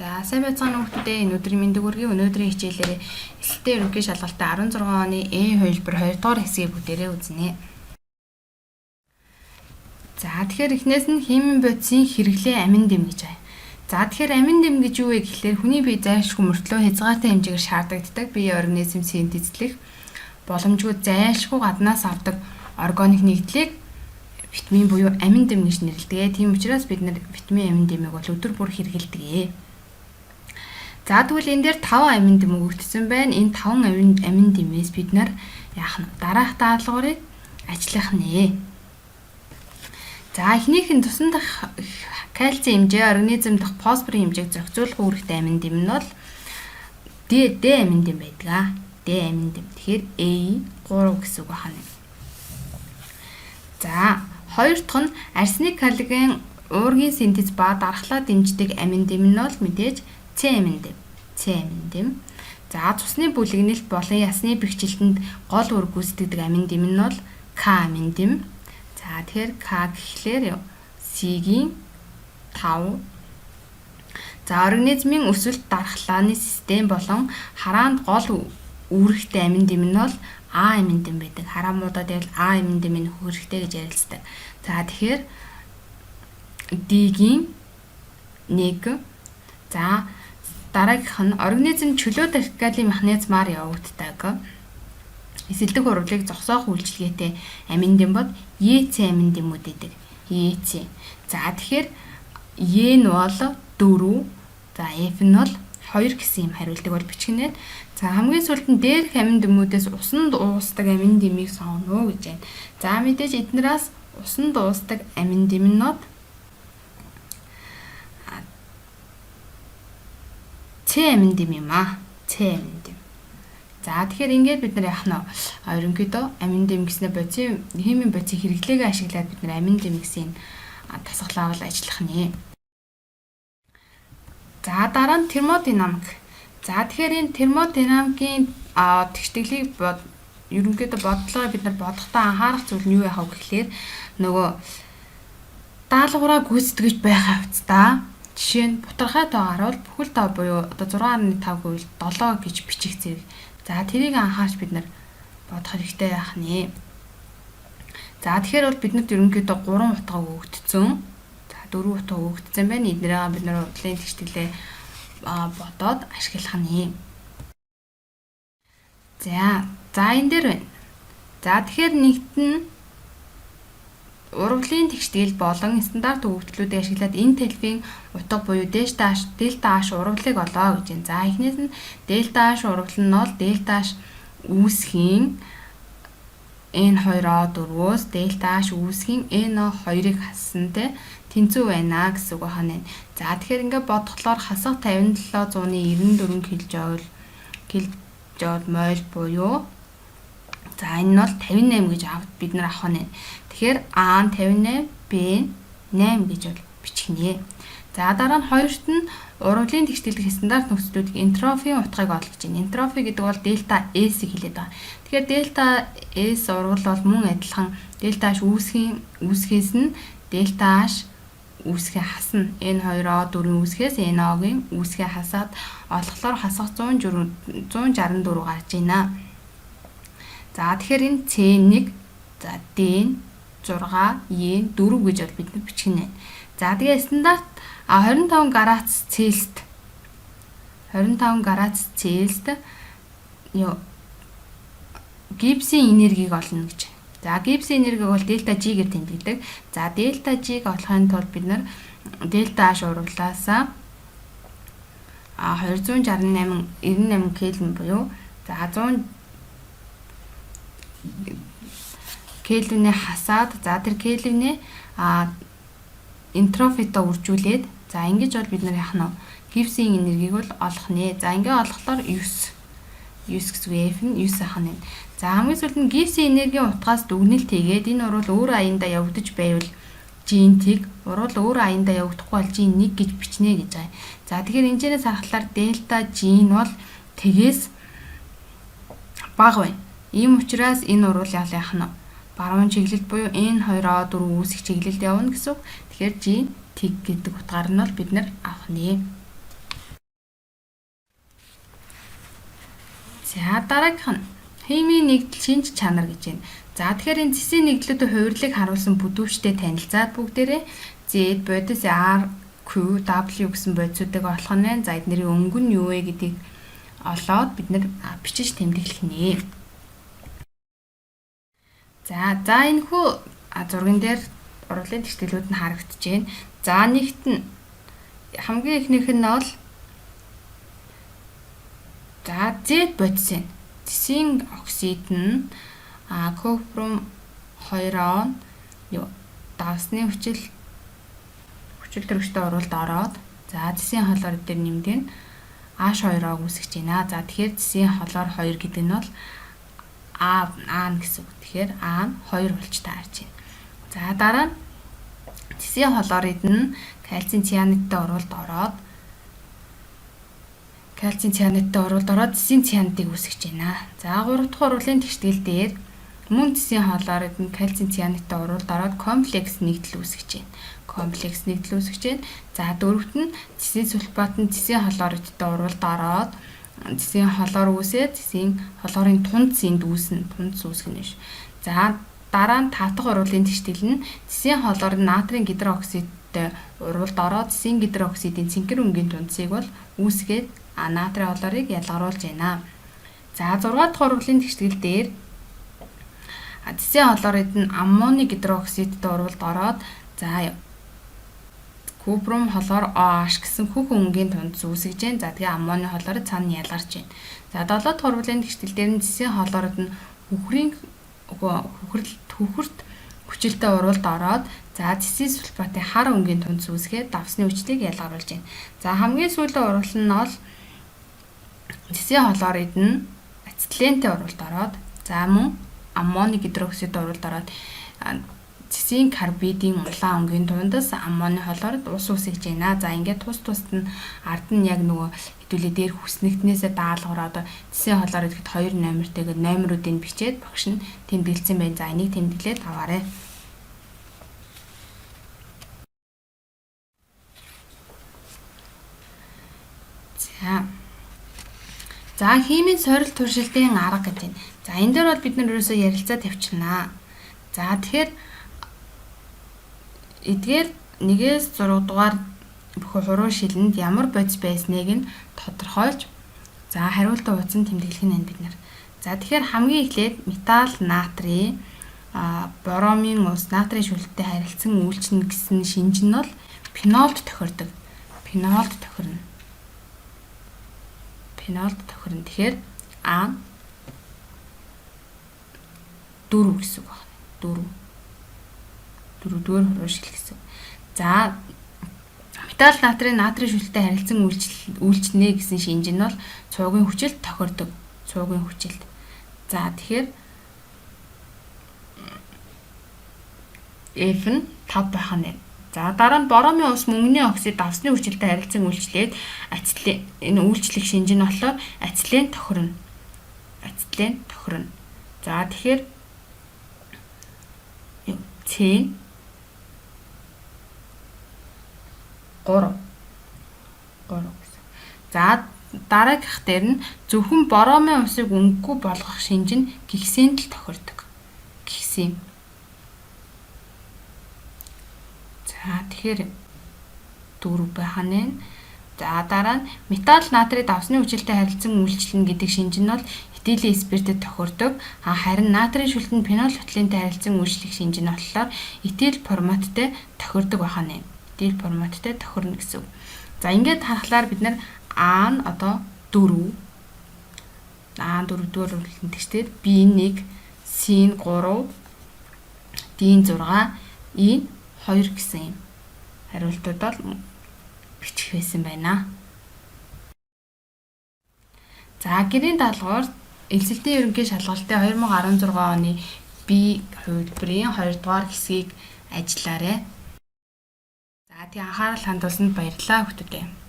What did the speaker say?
За сайн байцгаана уу хүмүүдээ. Энэ өдрийн мэндийг хүргэе. Өнөөдрийн хичээлээр эсэлтийн ерөнхий шалгалтын 16 оны хувилбар 2 дугаар хэсгийг бүгдээрээ үзнэ. За тэгэхээр эхнээс нь химийн бодисын хэрэглээ амин дэм гэж байна. За тэгэхээр амин дэм гэж юу вэ гэхлээр хүний бие зайлшгүй мөртлөө хязгаартай хэмжээгээр шаардагддаг бие организм синтезлэх боломжгүй зайлшгүй гаднаас авдаг органик нэгдлийг витамин буюу амин дэм гэж нэрлэдэг. Тийм учраас бид нар витамин амин дэмийг бол өдөр бүр хэрэглэдэг. За тэгвэл энэ дээр 5 амин дэм өгөгдсөн байна. Энэ 5 амин дэмээс бид нар яах нь дараах даалгаврыг ажиллах нэ. За эхнийх нь цусан дах кальцийн хэмжээ, организм дах фосфорын хэмжээг зохицуулах үүрэгтэй амин дэм нь бол D амин дэм байдаг. D амин дэм. Тэгэхээр A3 гэсэн үг байна. За хоёр дахь нь арсеник калигийн уургийн синтез ба дархлаа дэмждэг амин дэм нь бол мэдээж C амин дэм. C амин дэм. За цусны бүлэгнэлт болон ясны бэхжилтэнд гол үр гүйцэтгэдэг амин дэм нь бол K амин дэм. За тэгэхээр K гэхлээр C-ийн 5. За организмын өсөлт дархлааны систем болон хараанд гол үүрэгтэй амин дэм нь бол А амин дэм байдаг. Хараамуудад яг А амин дэм нь үүрэгтэй гэж ярилцдаг. За тэгэхээр D-ийн 1. За дараагийнх нь организм чөлөө тархигалын механизмаар явагддаг. Эсэлдэх урвалыг зогсоох үйлчилгээтэй амин дэм бод EC амин дэмүүд байдаг. EC. За тэгэхээр E нь бол 4, за F нь бол 2 гэсэн юм хариултыг бол бичгэнэ. За хамгийн сүүлд нь дээрх амин дэмүүдээс усанд уусдаг амин дэмийг сонгоно гэж байна. За мэдээж эднээс усанд уусдаг амин дэмнүүд C амин дэм юм аа. C амин дэм. За тэгэхээр ингээд бид нар яах нь ерөнхийдөө амин дэм гэснээр бодисын химийн бодисын хэрэглээгээ ашиглаад бид нар амин дэм гэсэн тасгалаа бол ажиллах нэ. За дараа нь термодинамик. За тэгэхээр энэ термодинамикийн тэгштэглийг ерөнхийдөө бодлогоо бид нар бодохдоо анхаарах зүйл нь юу яах вэ гэхлээр нөгөө даалгавраа гүйцэтгэж байх хавцдаа жишээ нь бутархай тоогоор бол бүхэл тоо буюу одоо 6.5% 7 гэж бичих зэрэг. За тэрийг анхаарч бид нар бодох хэрэгтэй яах нэ. За тэгэхээр бол биднэрт ерөнхийдөө 3 утга өгөгдсөн. За 4 утга өгөгдсөн байна. Эднэрээ бид нар урдлын тэгштэглээ бодоод ашиглах нэ. За энэ дээр байна. За тэгэхээр нэгт нь урвалын тэгштгэл болон стандарт өгөгдлүүдийг ашиглаад энэ телефийн утга буюу дельта H урвалыг олоо гэж байна. За эхнээс нь дельта H урвал нь бол дельта H үүсгийн N2O4-өөс дельта H үүсгийн NO2-ыг хасантай тэнцүү байна гэсэн үг байна. За тэгэхээр ингээд бодглохлоор хасах 57,94 кJ моль буюу за энэ нь бол 58 гэж бид нар авах нь. Тэгэхээр А нь 58, Б нь 8 гэж бол бичгэнэ. За дараа нь хоёрт нь урвалын тэгштэглэх стандарт нөхцлүүдийг энтропийн утгыг олох гэж байна. Энтропи гэдэг бол дельта S-ийг хэлээд байгаа. Тэгэхээр дельта S урвал бол мөн адилхан дельта H үүсгээс нь дельта H үүсгээ хасна. N2O4-ийн үүсгээс NO-гийн үүсгээ хасаад олохлоор хасах 164 гарч байна. За тэгэхээр энэ C1, за D нь 6, E 4 гэж бол бид нар бичгэнэ. За тэгээ стандарт 25 градус Цельсиэд гибсийн энергийг олно гэж. За гибсийн энергийг бол дельта G-гээр тэмдэгдэг. За дельта G-г олохын тулд бид нар дельта H урвалаас 268 Кельвин буюу за 100 Кельвинээ хасаад за тэр Кельвинээ энтропитой үржүүлээд за ингэж бол бид нар яах нь гибсийн энергийг бол олох нэ. За ингээ олохлоор 9 гэсэн F нь 9 ахна нэ. За хамгийн сүүлд нь гибсийн энергийн утгаас дүгнэлт хийгээд энэ урвал өөр аяндаа явагдаж байвал G-ийг урвал өөр аяндаа явагдахгүй бол G1 гэж бичнэ гэж байгаа. За тэгэхээр энэчнээс харахаар дельта G нь бол тэгээс бага байна. Ийм учраас энэ урвал яах нь баруун чиглэлд буюу N2O4 үүсэх чиглэлд явна гэсэн үг. Тэгэхээр G тэг гэдэг утгаар нь бол бид нар авах нэ. За дараагийнх нь химийн нэгдэл шинж чанар гэж байна. За тэгэхээр энэ цэсийн нэгдлүүдийн хувирлыг харуулсан бүдүүчтэй танилцаад бүгдээрээ Z, бодис R, Q, W гэсэн бодисуудыг олох нь байна. За эднэрийн өнгө нь юу вэ гэдгийг олоод бид нэр бичиж тэмдэглэх нэ. За энэ хүү зурган дээр урвалын тэгтгэлүүд нь харагдаж байна. За нэгт нь хамгийн ихнийх нь бол за Z бодис байна. Цэсийн оксид нь купрум 2-он давсны хүчил төрөгчтэй уралд ороод за цэсийн холоор дээр нэмдэн H2-ог үүсгэж байна. За тэгэхээр цэсийн холоор 2 гэдэг нь бол А гэсэн үг. Тэгэхээр А нь 2 болж таарч байна. За дараа нь цэсийн холорид нь кальцийн цианидтай уралд ороод цэсийн цианидыг үүсгэж байна. За 3 дахь урвалын тэгтгэл дээр мөн цэсийн холорид нь кальцийн цианидтай уралд ороод комплекс нэгдэл үүсгэж байна. За дөрөвт нь цэсийн сульфат нь цэсийн холоридтай уралд ороод цэсийн холоор үүсээд цэсийн холоорын тунц энд үүсгэнэ ш. За дараа нь 5 дахь урвалын тэгтгэл нь цэсийн холоор натрийн гидроксидтэй уралд ороод цэсийн гидроксидын цэнхэр өнгийн тунцыг бол үүсгээд натрийн холоорыг ялгаруулж байна. За 6 дахь урвалын тэгтгэл дээр цэсийн холорид нь аммоны гидроксидтэй уралд ороод за купрум холоор OH гэсэн хөх өнгийн тунц үүсгэж байна. За тэгээ аммоны холоорыг цаана ялгарч байна. За 7 дахь урвалын тэгтэл дээр нь цэсийн холоород нь хөхөрт хүчилтэй уралд ороод за цэсийн сульфатын хар өнгийн тунц үүсгээд давсны хүчлийг ялгаруулж байна. За хамгийн сүүлийн урвал нь бол цэсийн холоорид нь ацетилентэй уралд ороод за мөн аммоны гидроксид уралд ороод цэсийн карбидын улаан өнгийн дундас аммоны холоорд ус үүсгэж байна. За ингээд тус нь ард нь яг нөгөө хэдүүлээ дээр хүснэгтнээсээ даалгавраад цэсийн холоорд ихэд 2 номертэйгээ номеруудыг бичээд багш нь тэмдэглэсэн байна. За энийг тэмдэглээд аваарай. За химийн сорилт туршилтын арга гэж байна. За энэ дээр бол бид нар ерөөсөө ярилцаа тавьчихнаа. За тэгэхээр эдгээр 1-6 дугаар бүхэн хуруу шилэнд ямар бодис байсныг нь тодорхойлж за хариултаа утсан тэмдэглэх нь бид нар. За тэгэхээр хамгийн эхлээд металл натрий боромын ус натрийн шүлттэй харилцан үйлчлэнэ гэсэн шинж нь бол фенолд тохирдог. Фенолд тохирно. Тэгэхээр А 4 гэсэн үг байна. 4 дөрөөр хуруу шил гэсэн. За металл натрийн шүлттэй харилцан үйлчлэнэ гэсэн шинж нь бол цуугийн хүчилд тохирдог. Цуугийн хүчилд. За тэгэхээр F нь 5 байх нь. За дараа нь боромын ус мөнгөний оксид давсны хүчилтэй харилцан үйлчлээд ацетилен энэ үйлчлэх шинж нь болохоор ацетилен тохирно. За тэгэхээр C 3 гэсэн. За дараагийнх дээр нь зөвхөн боромын усыг өнгөгүй болгох шинж нь гексинд л тохирдог. Гексин. За тэгэхээр 4 байх нь. За дараа нь металл натрид давсны хүчилтэй харилцан үйлчлэнэ гэдэг шинж нь бол этилийн спиртэд тохирдог. Харин натрийн шүлтэнд фенол футилинтэй харилцан үйлчлэх шинж нь болохоор этил форматтай тохирдог байх нь. Этил форматтай тохирно гэсэн. За ингээд харахаар бид нар А нь одоо 4 дугаар урвалын тэгштэй B1 C-ийн 3 D-ийн 6 E-ийн 2 гэсэн юм хариултууд бол бичих байсан байна. За гэрийн даалгавар элсэлтийн ерөнхий шалгалтын 2016 оны B хувилбарын 2 дугаар хэсгийг ажиллаарай. За тийм анхаарал хандуулсанд баярлалаа хүүхдүүдээ.